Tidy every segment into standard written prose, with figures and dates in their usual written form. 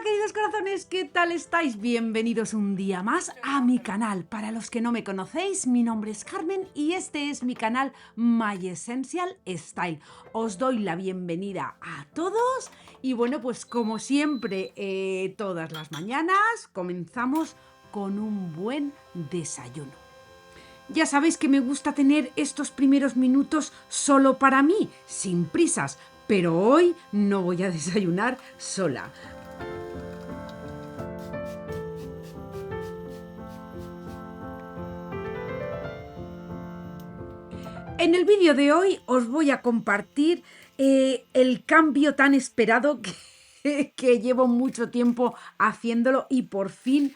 queridos corazones, ¿qué tal estáis? Bienvenidos un día más a mi canal. Para los que no me conocéis, mi nombre es Carmen y este es mi canal My Essential Style. Os doy la bienvenida a todos y bueno, pues como siempre, todas las mañanas comenzamos con un buen desayuno. Ya sabéis que me gusta tener estos primeros minutos solo para mí, sin prisas, pero hoy no voy a desayunar sola. En el vídeo de hoy os voy a compartir el cambio tan esperado que llevo mucho tiempo haciéndolo y por fin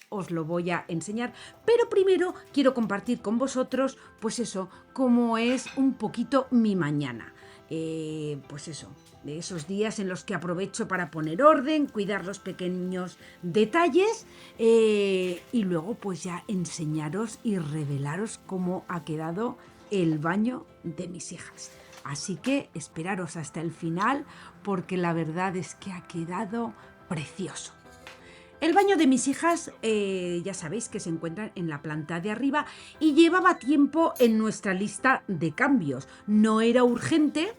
os lo voy a enseñar. Pero primero quiero compartir con vosotros, pues eso, cómo es un poquito mi mañana. Pues eso, de esos días en los que aprovecho para poner orden, cuidar los pequeños detalles y luego pues ya enseñaros y revelaros cómo ha quedado el baño de mis hijas. Así que esperaros hasta el final porque la verdad es que ha quedado precioso. El baño de mis hijas, ya sabéis que se encuentran en la planta de arriba y llevaba tiempo en nuestra lista de cambios. No era urgente,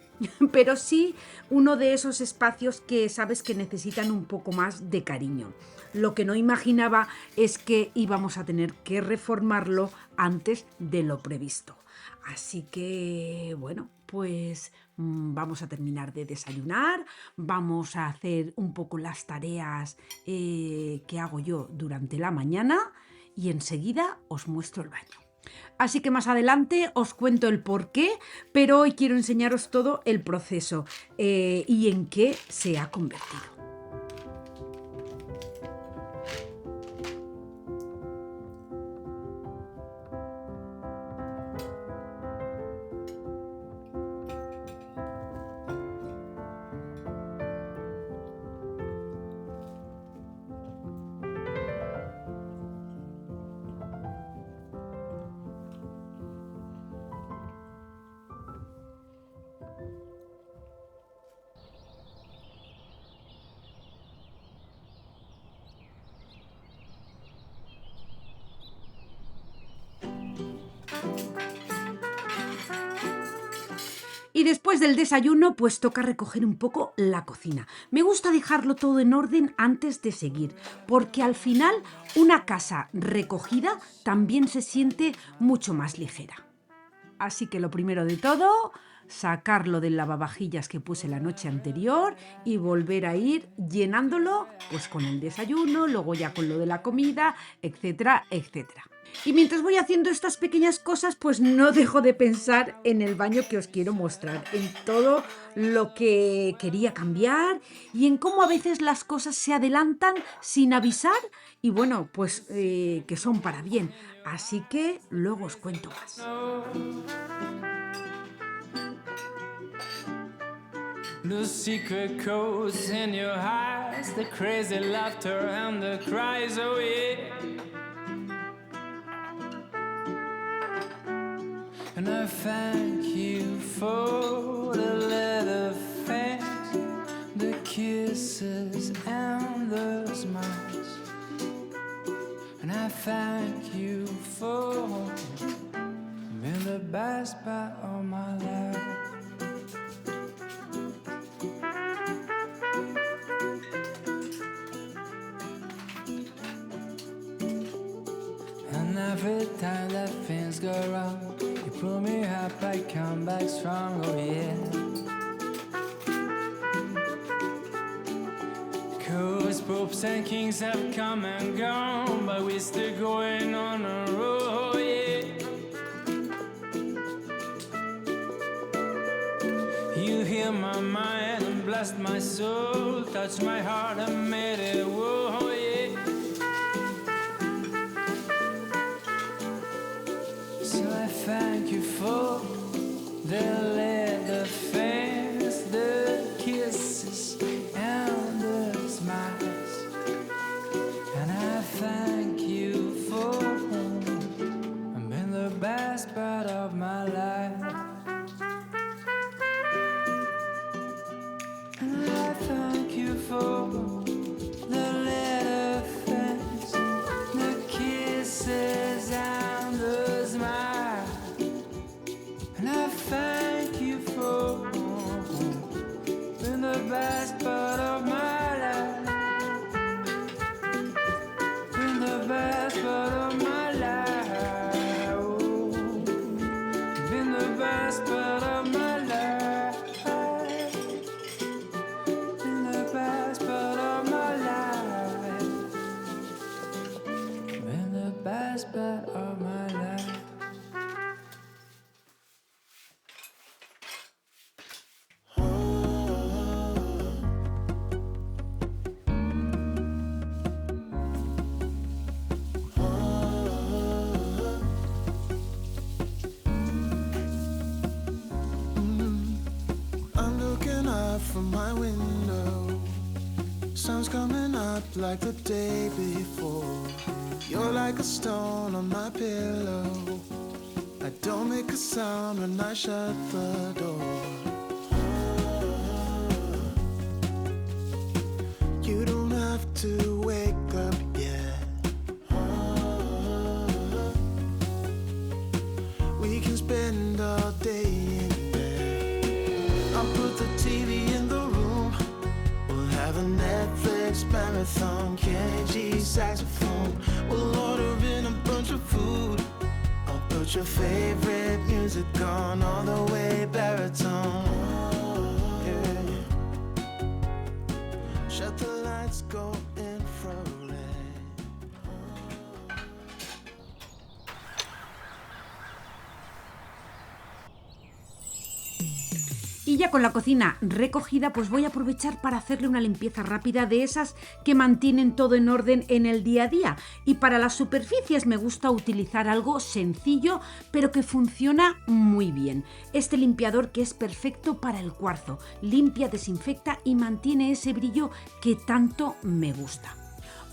pero sí uno de esos espacios que sabes que necesitan un poco más de cariño. Lo que no imaginaba es que íbamos a tener que reformarlo antes de lo previsto. Así que, bueno, pues vamos a terminar de desayunar, vamos a hacer un poco las tareas que hago yo durante la mañana y enseguida os muestro el baño. Así que más adelante os cuento el porqué, pero hoy quiero enseñaros todo el proceso y en qué se ha convertido. Y después del desayuno, pues toca recoger un poco la cocina. Me gusta dejarlo todo en orden antes de seguir, porque al final una casa recogida también se siente mucho más ligera. Así que lo primero de todo, sacarlo del lavavajillas que puse la noche anterior y volver a ir llenándolo pues con el desayuno, luego ya con lo de la comida, etcétera, etcétera. Y mientras voy haciendo estas pequeñas cosas, pues no dejo de pensar en el baño que os quiero mostrar, en todo lo que quería cambiar y en cómo a veces las cosas se adelantan sin avisar y bueno, pues que son para bien. Así que luego os cuento más. The secret codes in your eyes, the crazy laughter and the cries away. And I thank you for the little things, the kisses and the smiles. And I thank you for being the best part of my life. And every time that things go wrong, you pull me up, I come back strong, oh yeah. 'Cause popes and kings have come and gone, but we're still going on a road, yeah. You heal my mind and blessed my soul, touched my heart and made it whoa, yeah. So I thank you for the little things, the kisses and the smiles. And I thank you for being the best part of my life. And I thank you for the best part of my life. Been the best part of my life. Oh, been the best part of my life. Been the best part of my life. Been the best part of my life. I'm looking up from my window. Sun's coming up like the day before. You're like a stone on my pillow. I don't make a sound when I shut the door. You don't have to wake up yet. We can spend all day in bed. I'll put the TV in the room. We'll have a Netflix marathon, Kenny G saxophone. We'll order in a bunch of food. I'll put your favorite music on all the way baritone. Yeah. Shut the lights, go infrared. Y ya con la cocina recogida, pues voy a aprovechar para hacerle una limpieza rápida de esas que mantienen todo en orden en el día a día. Y para las superficies me gusta utilizar algo sencillo, pero que funciona muy bien. Este limpiador que es perfecto para el cuarzo. Limpia, desinfecta y mantiene ese brillo que tanto me gusta.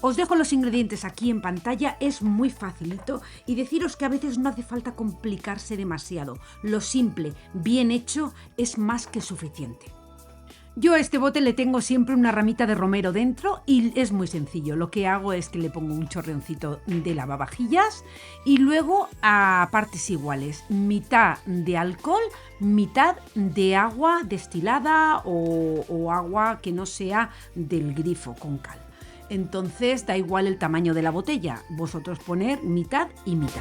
Os dejo los ingredientes aquí en pantalla, es muy facilito y deciros que a veces no hace falta complicarse demasiado. Lo simple, bien hecho, es más que suficiente. Yo a este bote le tengo siempre una ramita de romero dentro y es muy sencillo. Lo que hago es que le pongo un chorreoncito de lavavajillas y luego a partes iguales, mitad de alcohol, mitad de agua destilada o agua que no sea del grifo con cal. Entonces da igual el tamaño de la botella, vosotros poner mitad y mitad.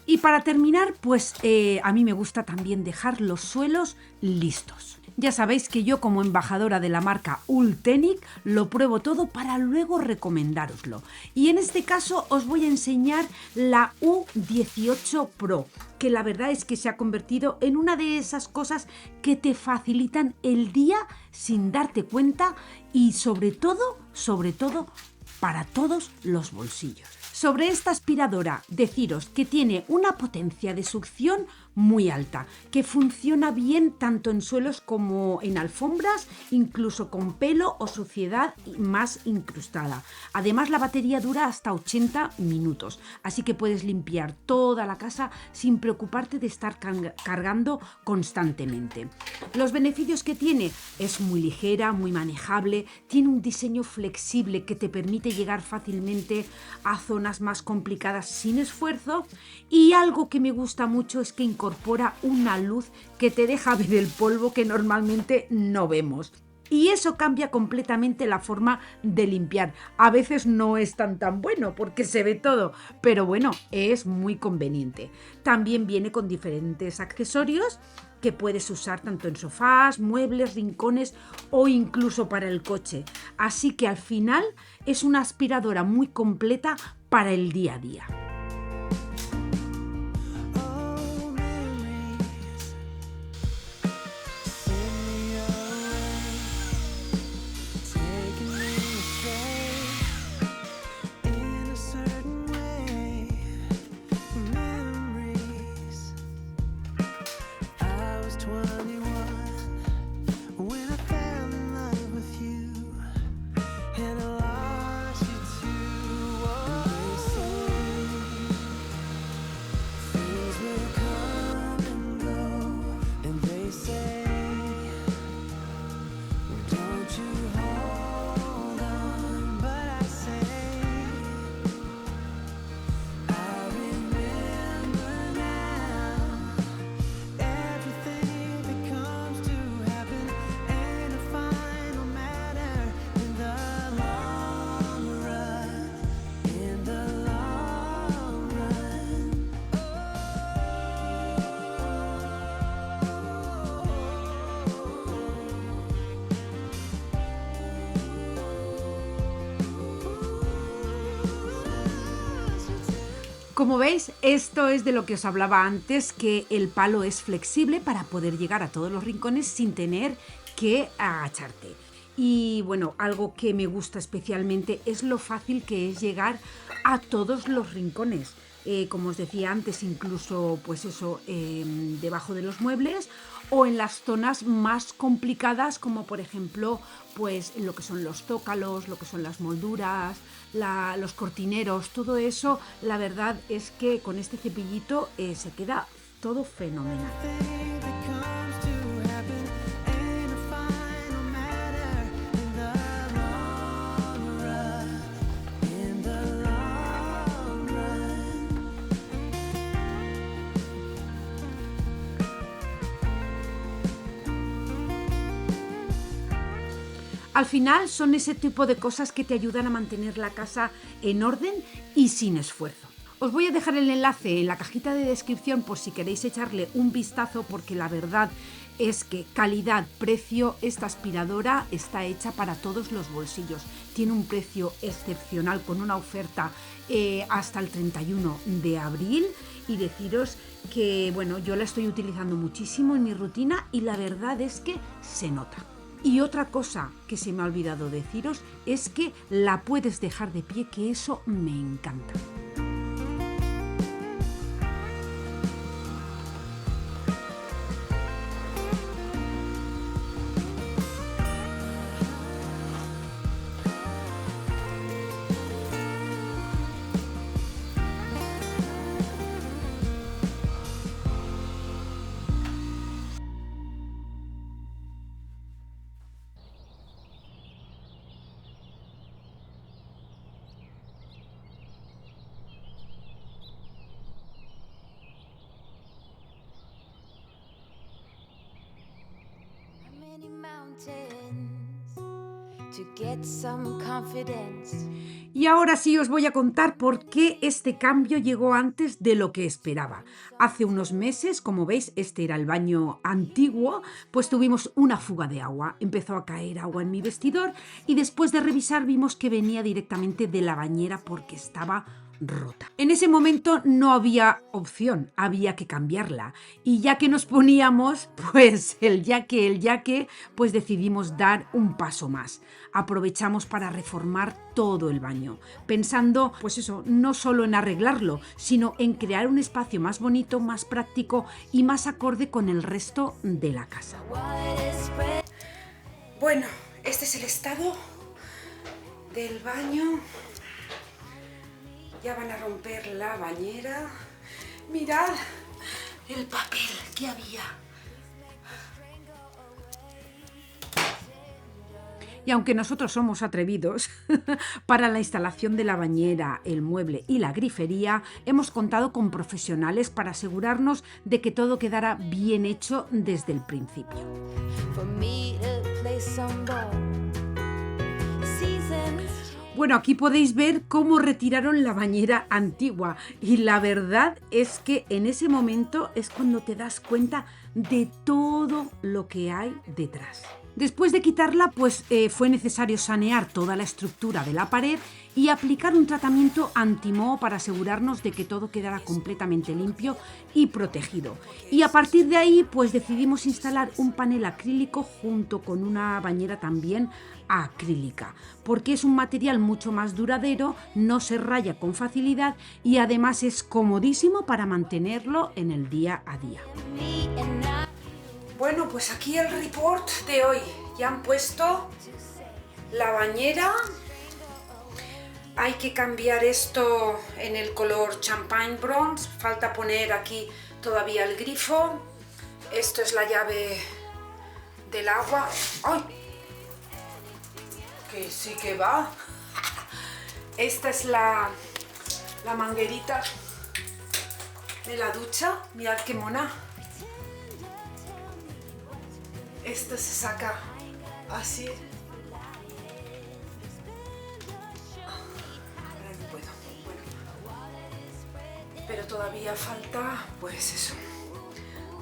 Y para terminar, pues a mí me gusta también dejar los suelos listos. Ya sabéis que yo, como embajadora de la marca Ultenic, lo pruebo todo para luego recomendároslo. Y en este caso os voy a enseñar la U18 Pro, que la verdad es que se ha convertido en una de esas cosas que te facilitan el día sin darte cuenta y sobre todo, para todos los bolsillos. Sobre esta aspiradora, deciros que tiene una potencia de succión muy alta, que funciona bien tanto en suelos como en alfombras, incluso con pelo o suciedad más incrustada. Además, la batería dura hasta 80 minutos, así que puedes limpiar toda la casa sin preocuparte de estar cargando constantemente. Los beneficios que tiene: es muy ligera, muy manejable, tiene un diseño flexible que te permite llegar fácilmente a zonas más complicadas sin esfuerzo, y algo que me gusta mucho es que incorpora una luz que te deja ver el polvo que normalmente no vemos. Y eso cambia completamente la forma de limpiar. A veces no es tan bueno porque se ve todo, pero bueno, es muy conveniente. También viene con diferentes accesorios que puedes usar tanto en sofás, muebles, rincones o incluso para el coche. Así que al final es una aspiradora muy completa para el día a día. Oh, memories send me away, taking me astray in a certain way. Memories. I was 21 when I fell in love with you, and I lost you too. Oh, they say things will come and go, and they say, don't you hold on, but I say, I remember now. Everything that comes to happen ain't a final matter in the long run, in the long run. Como veis, esto es de lo que os hablaba antes, que el palo es flexible para poder llegar a todos los rincones sin tener que agacharte. Y bueno, algo que me gusta especialmente es lo fácil que es llegar a todos los rincones. Como os decía antes, incluso pues eso, debajo de los muebles o en las zonas más complicadas, como por ejemplo pues lo que son los zócalos, lo que son las molduras, los cortineros, todo eso. La verdad es que con este cepillito se queda todo fenomenal. Everything that comes to happen ain't a final matter in the long run, in the long run. Al final son ese tipo de cosas que te ayudan a mantener la casa en orden y sin esfuerzo. Os voy a dejar el enlace en la cajita de descripción por si queréis echarle un vistazo, porque la verdad es que calidad-precio, esta aspiradora está hecha para todos los bolsillos. Tiene un precio excepcional con una oferta hasta el 31 de abril, y deciros que bueno, yo la estoy utilizando muchísimo en mi rutina y la verdad es que se nota. Y otra cosa que se me ha olvidado deciros es que la puedes dejar de pie, que eso me encanta. How many mountains to get some confidence. Y ahora sí os voy a contar por qué este cambio llegó antes de lo que esperaba. Hace unos meses, como veis, este era el baño antiguo, pues tuvimos una fuga de agua. Empezó a caer agua en mi vestidor y después de revisar vimos que venía directamente de la bañera porque estaba rota. En ese momento no había opción, había que cambiarla. Y ya que nos poníamos, pues el ya que, pues decidimos dar un paso más. Aprovechamos para reformar todo el baño, pensando, pues eso, no solo en arreglarlo, sino en crear un espacio más bonito, más práctico y más acorde con el resto de la casa. Bueno, este es el estado del baño. Ya van a romper la bañera. Mirad el papel que había. Y aunque nosotros somos atrevidos, para la instalación de la bañera, el mueble y la grifería, hemos contado con profesionales para asegurarnos de que todo quedara bien hecho desde el principio. For me to play some ball. Seasons. Bueno, aquí podéis ver cómo retiraron la bañera antigua y la verdad es que en ese momento es cuando te das cuenta de todo lo que hay detrás. Después de quitarla, pues fue necesario sanear toda la estructura de la pared y aplicar un tratamiento antimoho para asegurarnos de que todo quedara completamente limpio y protegido. Y a partir de ahí, pues decidimos instalar un panel acrílico junto con una bañera también acrílica, porque es un material mucho más duradero, no se raya con facilidad y además es comodísimo para mantenerlo en el día a día. Bueno, pues aquí el report de hoy. Ya han puesto la bañera. Hay que cambiar esto en el color champagne bronze. Falta poner aquí todavía el grifo. Esto es la llave del agua. ¡Ay! Que sí que va. Esta es la manguerita de la ducha. Mirad qué mona. Esto se saca así. Ahora no puedo. Bueno. Pero todavía falta, pues eso,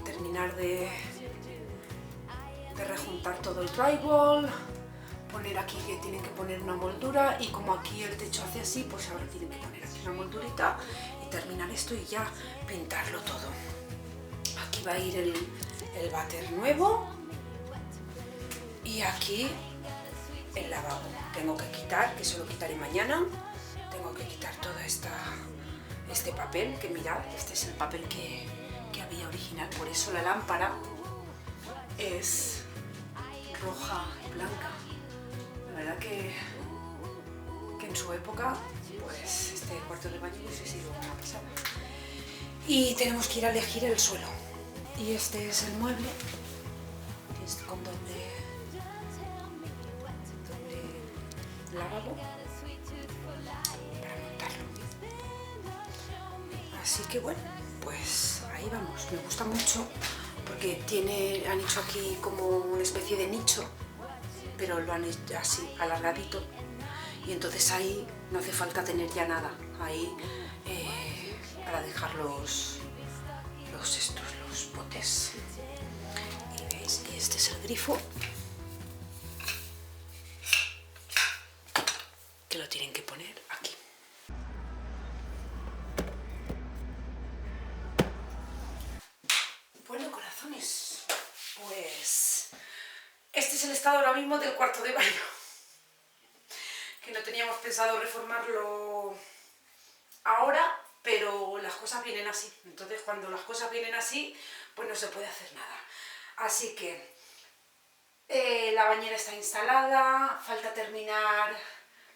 terminar de rejuntar todo el drywall, poner aquí que tienen que poner una moldura y como aquí el techo hace así, pues ahora tienen que poner aquí una moldurita y terminar esto y ya pintarlo todo. Aquí va a ir el váter nuevo. Y aquí el lavabo. Tengo que quitar, que eso lo quitaré mañana. Tengo que quitar todo este papel, que mirad, este es el papel que había original. Por eso la lámpara es roja y blanca. La verdad que en su época, pues este cuarto de baño hubiese sido una pasada. Y tenemos que ir a elegir el suelo. Y este es el mueble, que es con donde lavabo para montarlo. Así que bueno, pues ahí vamos. Me gusta mucho porque han hecho aquí como una especie de nicho, pero lo han hecho así alargadito y entonces ahí no hace falta tener ya nada ahí para dejar los botes. Y veis, y este es el grifo, que lo tienen que poner aquí. Bueno, corazones, pues este es el estado ahora mismo del cuarto de baño, que no teníamos pensado reformarlo ahora, pero las cosas vienen así. Entonces cuando las cosas vienen así, pues no se puede hacer nada. Así que la bañera está instalada, falta terminar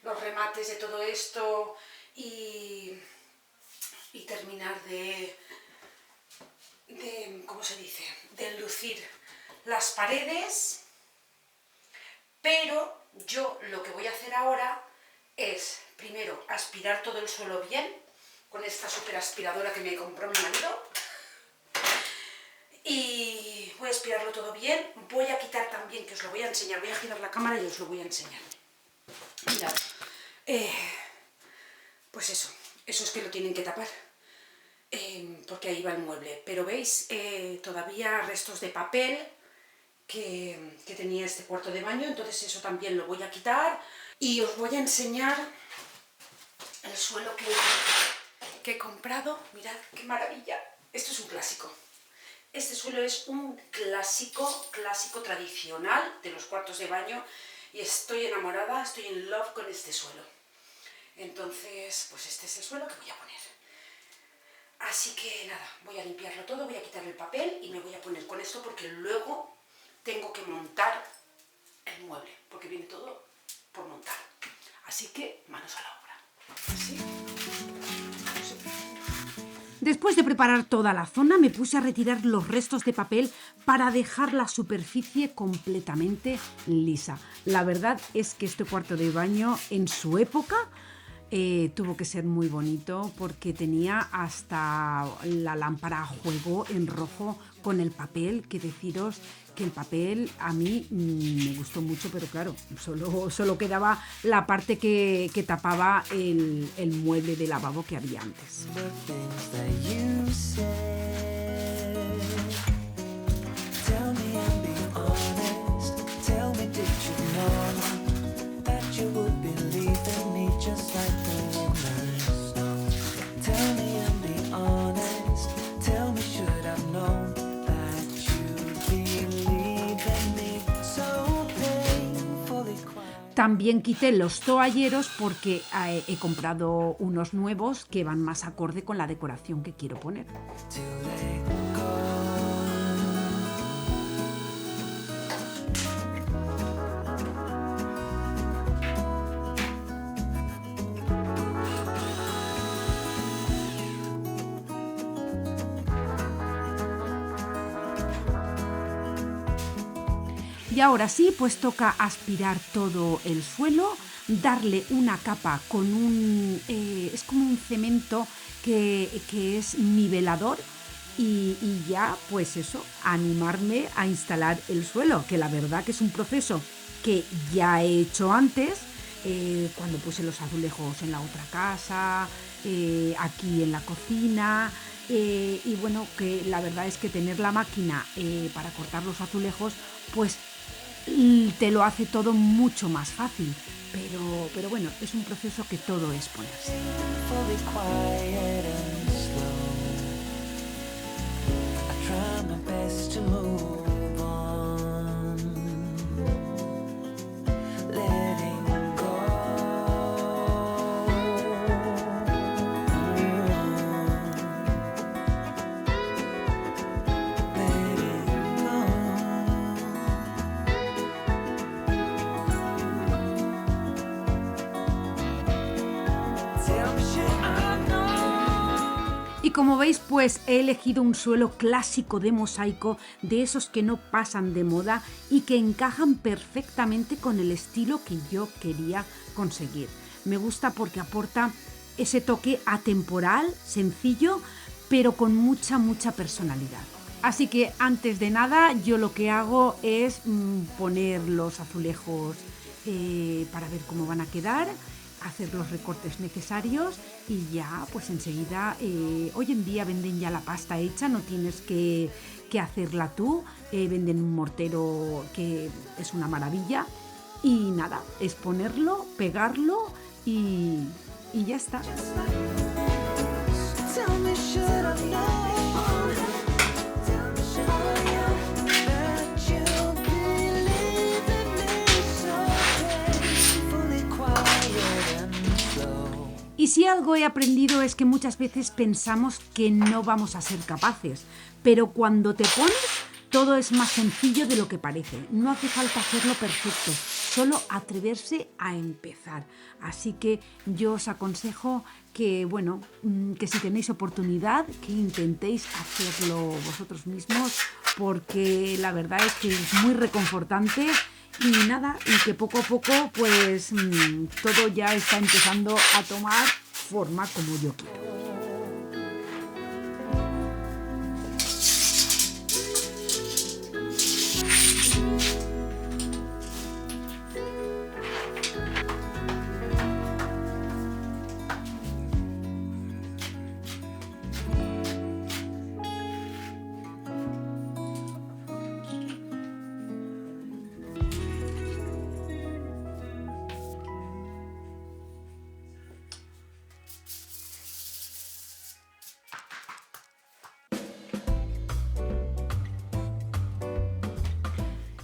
los remates de todo esto y terminar de ¿cómo se dice? De enlucir las paredes, pero yo lo que voy a hacer ahora es primero aspirar todo el suelo bien con esta super aspiradora que me compró mi marido y voy a aspirarlo todo bien. Voy a quitar también, que os lo voy a enseñar, voy a girar la cámara y os lo voy a enseñar. Mirad, pues eso es que lo tienen que tapar, porque ahí va el mueble. Pero veis, todavía restos de papel que tenía este cuarto de baño, entonces eso también lo voy a quitar. Y os voy a enseñar el suelo que he comprado. Mirad qué maravilla. Esto es un clásico. Este suelo es un clásico tradicional de los cuartos de baño y estoy enamorada, estoy in love con este suelo. Entonces, pues este es el suelo que voy a poner. Así que nada, voy a limpiarlo todo, voy a quitar el papel y me voy a poner con esto porque luego tengo que montar el mueble, porque viene todo por montar. Así que manos a la obra. Así. Después de preparar toda la zona, me puse a retirar los restos de papel para dejar la superficie completamente lisa. La verdad es que este cuarto de baño en su época tuvo que ser muy bonito porque tenía hasta la lámpara a juego en rojo con el papel, que deciros que el papel a mí me gustó mucho, pero claro, solo quedaba la parte que tapaba el mueble de lavabo que había antes. The things that you said. Tell me and be honest. Tell me, did you know that you would believe in me just like the rumors? Tell me and be honest. Tell me, should I've known that you believe in me? So painfully quiet. También quité los toalleros porque he comprado unos nuevos que van más acorde con la decoración que quiero poner. Till they go. Y ahora sí, pues toca aspirar todo el suelo, darle una capa con es como un cemento que es nivelador y ya, pues eso, animarme a instalar el suelo, que la verdad que es un proceso que ya he hecho antes, cuando puse los azulejos en la otra casa, aquí en la cocina. Y bueno, que la verdad es que tener la máquina para cortar los azulejos, pues te lo hace todo mucho más fácil. Pero bueno, es un proceso que todo es ponerse. Fully quiet and slow. I try my best to move on, letting go. Letting go. Tell me, should I know? Y como veis, pues he elegido un suelo clásico de mosaico, de esos que no pasan de moda y que encajan perfectamente con el estilo que yo quería conseguir. Me gusta porque aporta ese toque atemporal, sencillo, pero con mucha personalidad. Así que antes de nada, yo lo que hago es poner los azulejos para ver cómo van a quedar, hacer los recortes necesarios y ya pues enseguida, hoy en día venden ya la pasta hecha, no tienes que hacerla tú, venden un mortero que es una maravilla y nada, es ponerlo, pegarlo y ya está. Tell me, should I know? Tell me, should I know that you believe in me? So painfully quiet and slow. Y si algo he aprendido es que muchas veces pensamos que no vamos a ser capaces, pero cuando te pones, todo es más sencillo de lo que parece. No hace falta hacerlo perfecto, solo atreverse a empezar. Así que yo os aconsejo que, bueno, que si tenéis oportunidad, que intentéis hacerlo vosotros mismos, porque la verdad es que es muy reconfortante y nada, y que poco a poco, pues todo ya está empezando a tomar forma como yo quiero.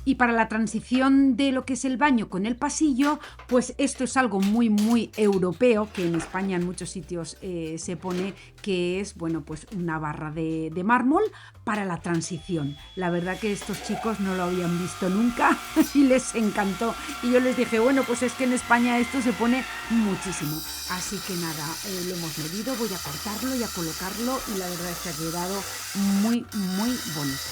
Y para la transición de lo que es el baño con el pasillo, pues esto es algo muy, muy europeo, que en España en muchos sitios se pone, que es, bueno, pues una barra de mármol para la transición. La verdad que estos chicos no lo habían visto nunca y les encantó. Y yo les dije, bueno, pues es que en España esto se pone muchísimo. Así que nada, lo hemos medido, voy a cortarlo y a colocarlo y la verdad es que ha quedado muy, muy bonito.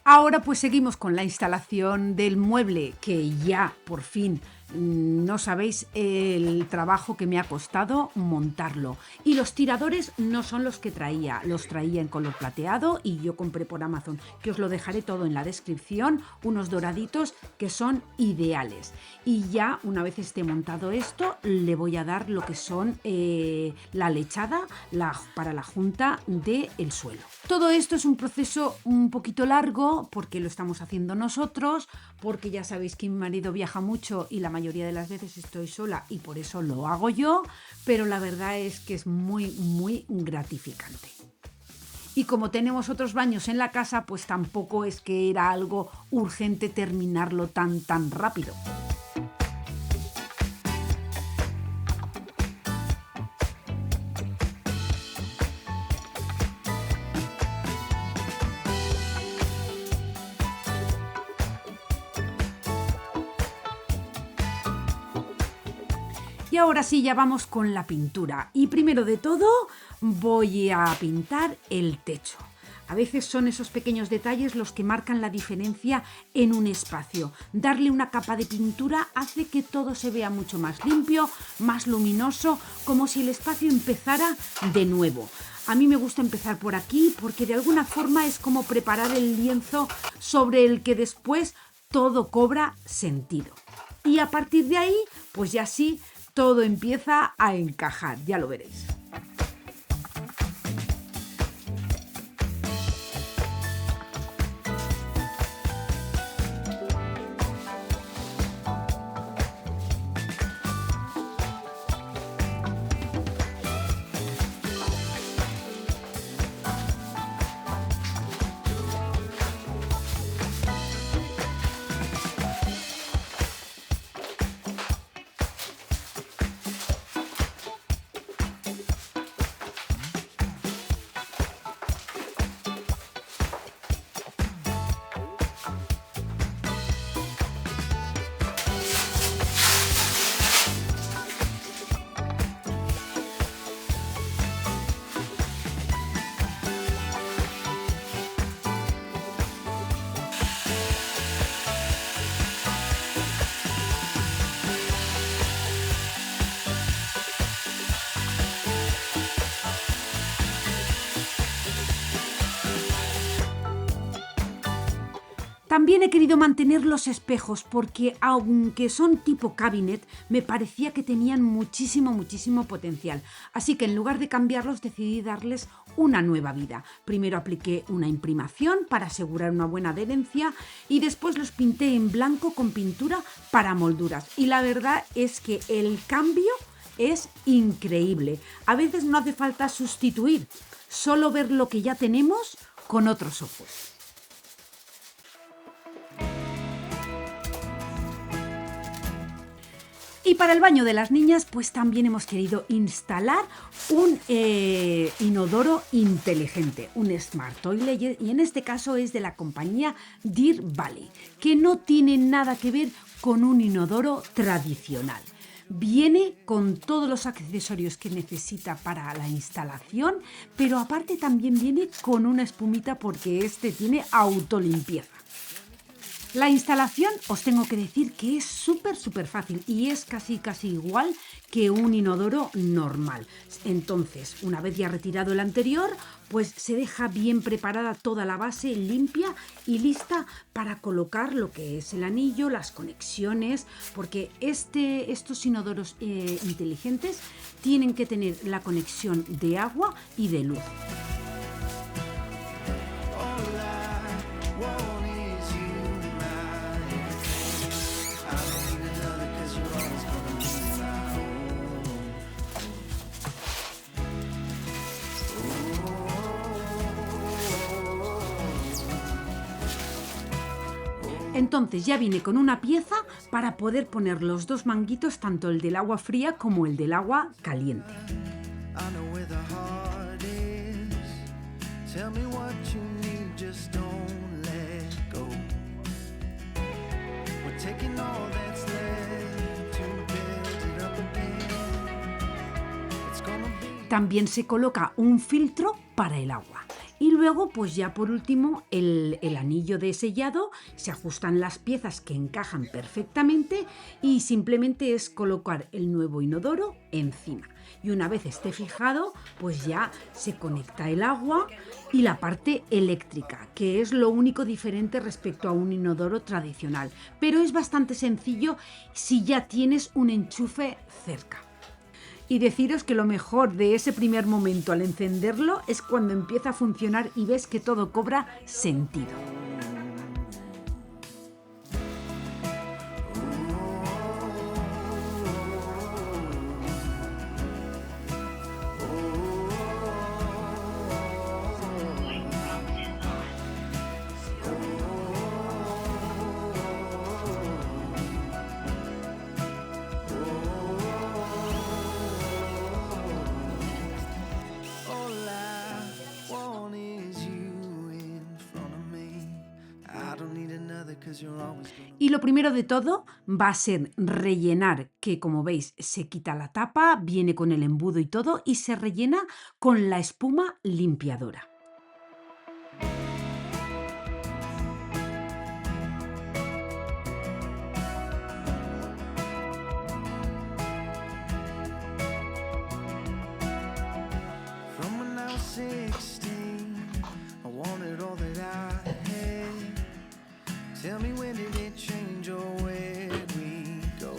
Ahora pues seguimos con la instalación del mueble, que ya por fin no sabéis el trabajo que me ha costado montarlo. Y los tiradores no son los que traía, los traía en color plateado y yo compré por Amazon, que os lo dejaré todo en la descripción, unos doraditos que son ideales. Y ya una vez esté montado esto, le voy a dar lo que son la lechada para la junta del suelo. Todo esto es un proceso un poquito largo porque lo estamos haciendo nosotros, porque ya sabéis que mi marido viaja mucho y la mayoría de las veces estoy sola y por eso lo hago yo, pero la verdad es que es muy, muy gratificante. Y como tenemos otros baños en la casa, pues tampoco es que era algo urgente terminarlo tan rápido. Y ahora sí, ya vamos con la pintura. Y primero de todo voy a pintar el techo. A veces son esos pequeños detalles los que marcan la diferencia en un espacio. Darle una capa de pintura hace que todo se vea mucho más limpio, más luminoso, como si el espacio empezara de nuevo. A mí me gusta empezar por aquí porque de alguna forma es como preparar el lienzo sobre el que después todo cobra sentido. Y a partir de ahí, pues ya sí, todo empieza a encajar, ya lo veréis. También he querido mantener los espejos porque aunque son tipo cabinet, me parecía que tenían muchísimo potencial. Así que en lugar de cambiarlos decidí darles una nueva vida. Primero apliqué una imprimación para asegurar una buena adherencia y después los pinté en blanco con pintura para molduras. Y la verdad es que el cambio es increíble. A veces no hace falta sustituir, solo ver lo que ya tenemos con otros ojos. Y para el baño de las niñas, pues también hemos querido instalar un inodoro inteligente, un Smart Toilet, y en este caso es de la compañía Deer Valley, que no tiene nada que ver con un inodoro tradicional. Viene con todos los accesorios que necesita para la instalación, pero aparte también viene con una espumita porque este tiene autolimpieza. La instalación os tengo que decir que es súper fácil y es casi igual que un inodoro normal. Entonces, una vez ya retirado el anterior, pues se deja bien preparada toda la base limpia y lista para colocar lo que es el anillo, las conexiones, porque estos inodoros inteligentes tienen que tener la conexión de agua y de luz. Entonces ya vine con una pieza para poder poner los dos manguitos, tanto el del agua fría como el del agua caliente. I know where the heart is. Tell me what you need, just don't let go. We're taking all that's left to build it up again. It's gonna be. También se coloca un filtro para el agua. Y luego, pues ya por último, el anillo de sellado, se ajustan las piezas que encajan perfectamente y simplemente es colocar el nuevo inodoro encima. Y una vez esté fijado, pues ya se conecta el agua y la parte eléctrica, que es lo único diferente respecto a un inodoro tradicional. Pero es bastante sencillo si ya tienes un enchufe cerca. Y deciros que lo mejor de ese primer momento al encenderlo es cuando empieza a funcionar y ves que todo cobra sentido. All I want is you in front of me. I don't need another 'cause you're always gonna. Y lo primero de todo va a ser rellenar, que como veis se quita la tapa, viene con el embudo y todo, y se rellena con la espuma limpiadora. From when I was 16, I wanted all that I had. Tell me when did it change or where we go?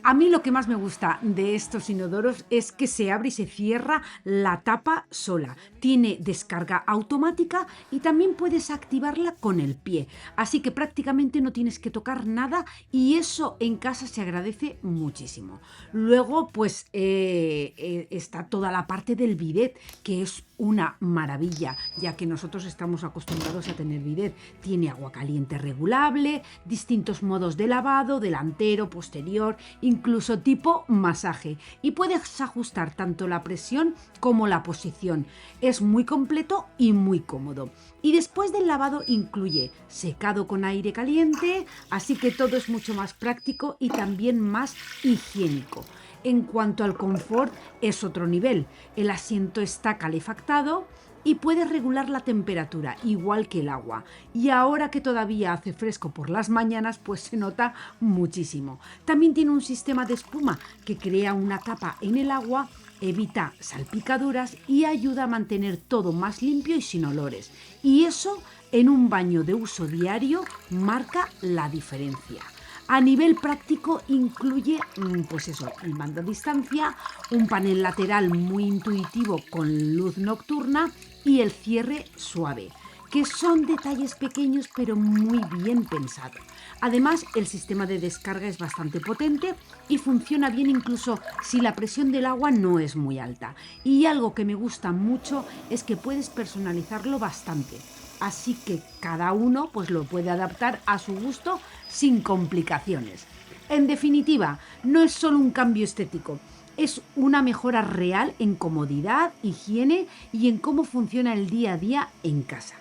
A mí lo que más me gusta de estos inodoros es que se abre y se cierra la tapa sola. Tiene descarga automática y también puedes activarla con el pie. Así que prácticamente no tienes que tocar nada y eso en casa se agradece muchísimo. Luego pues está toda la parte del bidet, que es una maravilla, ya que nosotros estamos acostumbrados a tener bidet. Tiene agua caliente regulable, distintos modos de lavado, delantero, posterior, incluso tipo masaje. Y puedes ajustar tanto la presión como la posición. Es muy completo y muy cómodo. Y después del lavado incluye secado con aire caliente, así que todo es mucho más práctico y también más higiénico. En cuanto al confort, es otro nivel. El asiento está calefactado y puedes regular la temperatura, igual que el agua. Y ahora que todavía hace fresco por las mañanas, pues se nota muchísimo. También tiene un sistema de espuma que crea una capa en el agua, evita salpicaduras y ayuda a mantener todo más limpio y sin olores. Y eso, en un baño de uso diario, marca la diferencia. A nivel práctico incluye, pues eso, el mando a distancia, un panel lateral muy intuitivo con luz nocturna y el cierre suave, que son detalles pequeños pero muy bien pensados. Además, el sistema de descarga es bastante potente y funciona bien incluso si la presión del agua no es muy alta. Y algo que me gusta mucho es que puedes personalizarlo bastante. Así que cada uno pues lo puede adaptar a su gusto sin complicaciones. En definitiva, no es solo un cambio estético, es una mejora real en comodidad, higiene y en cómo funciona el día a día en casa.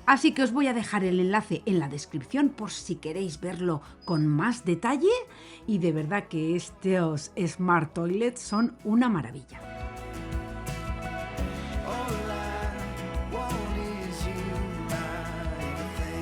Así que os voy a dejar el enlace en la descripción por si queréis verlo con más detalle y de verdad que estos Smart Toilets son una maravilla. All I want is you, my everything.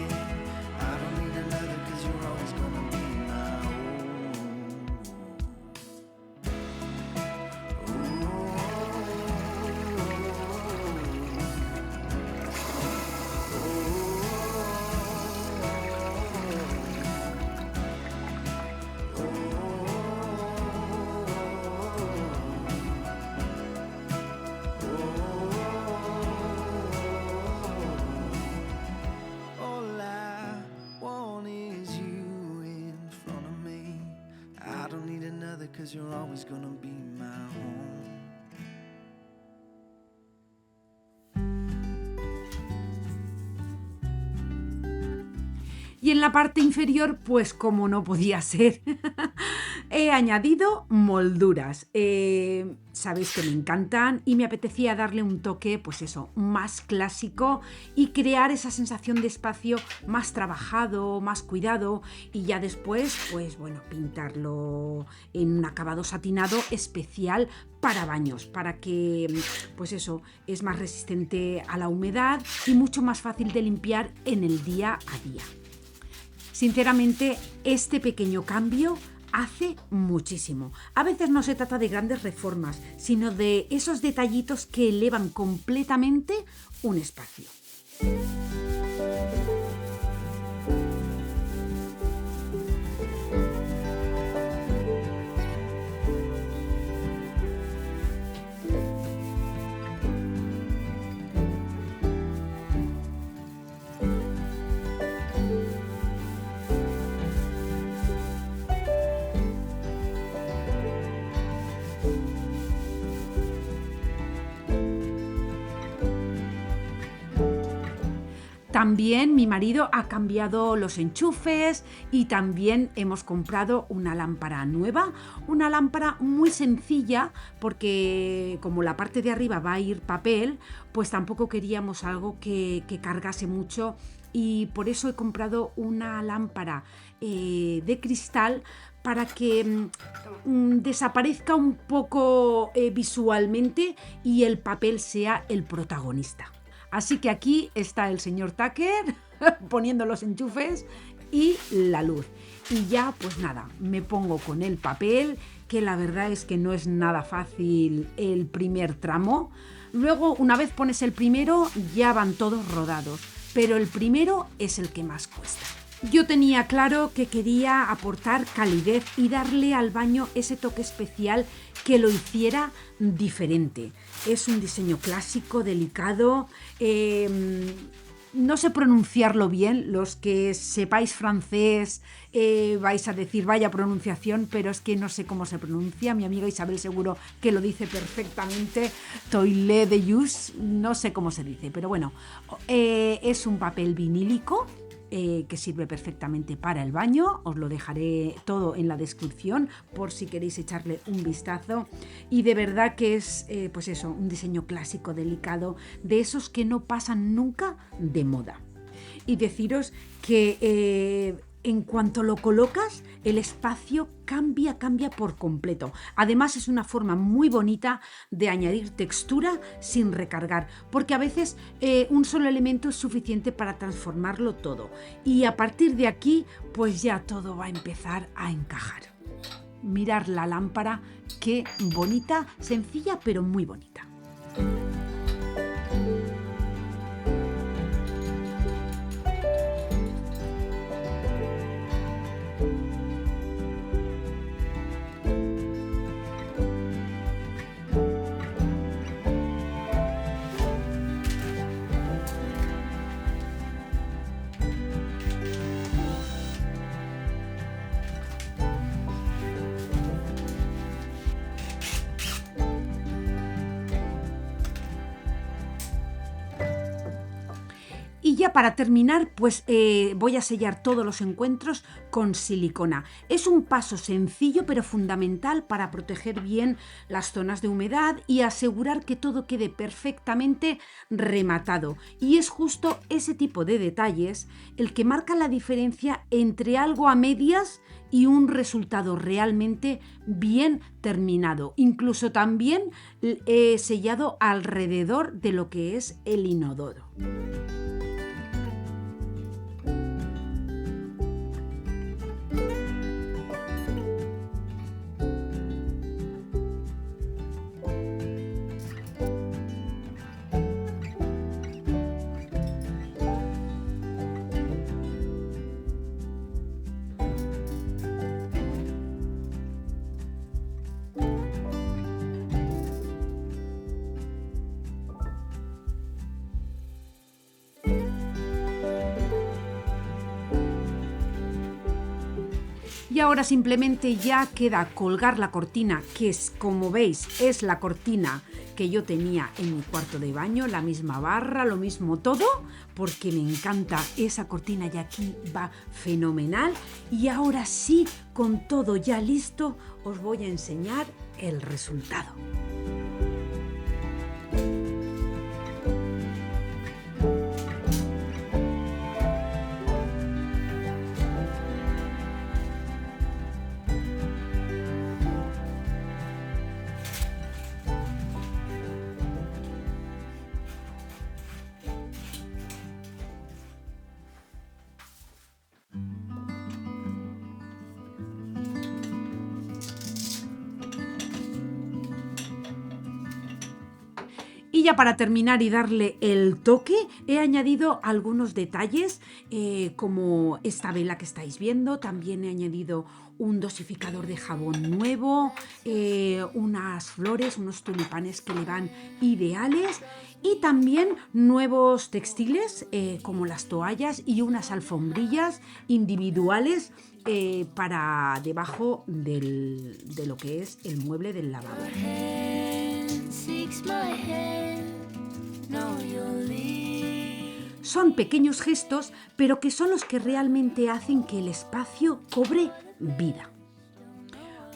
together, 'cause you're always gonna be my home. Y en la parte inferior, pues como no podía ser, he añadido molduras. Sabéis que me encantan y me apetecía darle un toque, pues eso, más clásico y crear esa sensación de espacio más trabajado, más cuidado y ya después, pues bueno, pintarlo en un acabado satinado especial para baños, para que, pues eso, es más resistente a la humedad y mucho más fácil de limpiar en el día a día. Sinceramente, este pequeño cambio hace muchísimo. A veces no se trata de grandes reformas, sino de esos detallitos que elevan completamente un espacio. También mi marido ha cambiado los enchufes y también hemos comprado una lámpara nueva, una lámpara muy sencilla porque como la parte de arriba va a ir papel, pues tampoco queríamos algo que cargase mucho y por eso he comprado una lámpara de cristal para que desaparezca un poco visualmente y el papel sea el protagonista. Así que aquí está el señor Tucker poniendo los enchufes y la luz. Y ya, pues nada, me pongo con el papel, que la verdad es que no es nada fácil el primer tramo. Luego, una vez pones el primero, ya van todos rodados, pero el primero es el que más cuesta. Yo tenía claro que quería aportar calidez y darle al baño ese toque especial que lo hiciera diferente. Es un diseño clásico, delicado, no sé pronunciarlo bien, los que sepáis francés vais a decir vaya pronunciación, pero es que no sé cómo se pronuncia. Mi amiga Isabel seguro que lo dice perfectamente. Toilette de Jus, no sé cómo se dice, pero bueno, es un papel vinílico que sirve perfectamente para el baño. Os lo dejaré todo en la descripción por si queréis echarle un vistazo. Y de verdad que es, pues eso, un diseño clásico, delicado, de esos que no pasan nunca de moda. Y deciros que en cuanto lo colocas, el espacio cambia por completo. Además, es una forma muy bonita de añadir textura sin recargar, porque a veces un solo elemento es suficiente para transformarlo todo. Y a partir de aquí, pues ya todo va a empezar a encajar. Mirar la lámpara, qué bonita, sencilla, pero muy bonita. Y ya para terminar, pues voy a sellar todos los encuentros con silicona. Es un paso sencillo pero fundamental para proteger bien las zonas de humedad y asegurar que todo quede perfectamente rematado. Y es justo ese tipo de detalles el que marca la diferencia entre algo a medias y un resultado realmente bien terminado. Incluso también he sellado alrededor de lo que es el inodoro. ahora simplemente ya queda colgar la cortina, que es, como veis, es la cortina que yo tenía en mi cuarto de baño, la misma barra, lo mismo todo, porque me encanta esa cortina y aquí va fenomenal. Y ahora sí, con todo ya listo, os voy a enseñar el resultado. Y ya para terminar y darle el toque, he añadido algunos detalles como esta vela que estáis viendo. También he añadido un dosificador de jabón nuevo, unas flores, unos tulipanes que le van ideales y también nuevos textiles como las toallas y unas alfombrillas individuales para debajo de lo que es el mueble del lavabo. Son pequeños gestos, pero que son los que realmente hacen que el espacio cobre vida.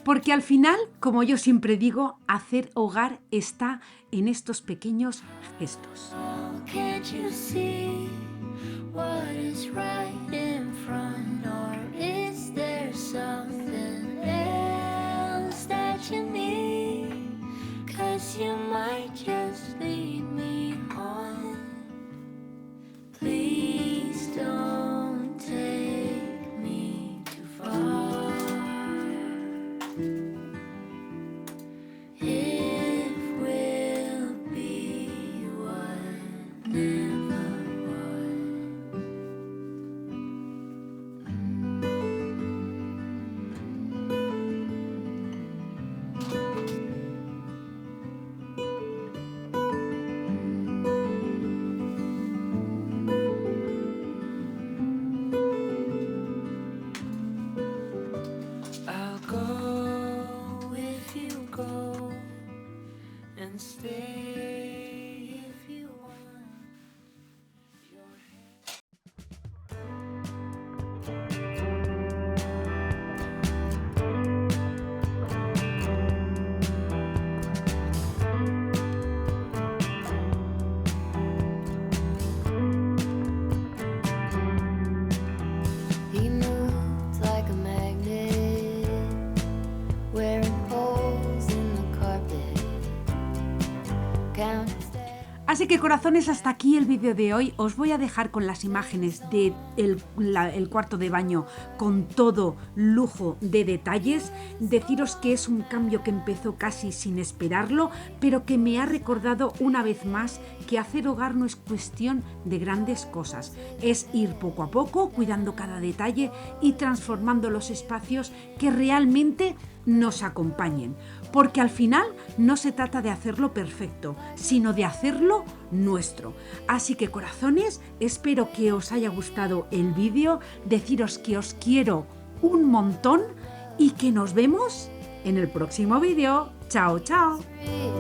Porque al final, como yo siempre digo, hacer hogar está en estos pequeños gestos. You might just lead me on. Please don't take me too far. If we'll be what never was. I'll go if you go and stay if you want. He moved like a magnet, wearing holes in the carpet. Count Así que corazones, hasta aquí el vídeo de hoy. Os voy a dejar con las imágenes del el cuarto de baño con todo lujo de detalles. Deciros que es un cambio que empezó casi sin esperarlo, pero que me ha recordado una vez más que hacer hogar no es cuestión de grandes cosas. Es ir poco a poco, cuidando cada detalle y transformando los espacios que realmente nos acompañen, porque al final no se trata de hacerlo perfecto, sino de hacerlo nuestro. Así que corazones, espero que os haya gustado el vídeo, deciros que os quiero un montón y que nos vemos en el próximo vídeo. ¡Chao, chao! free.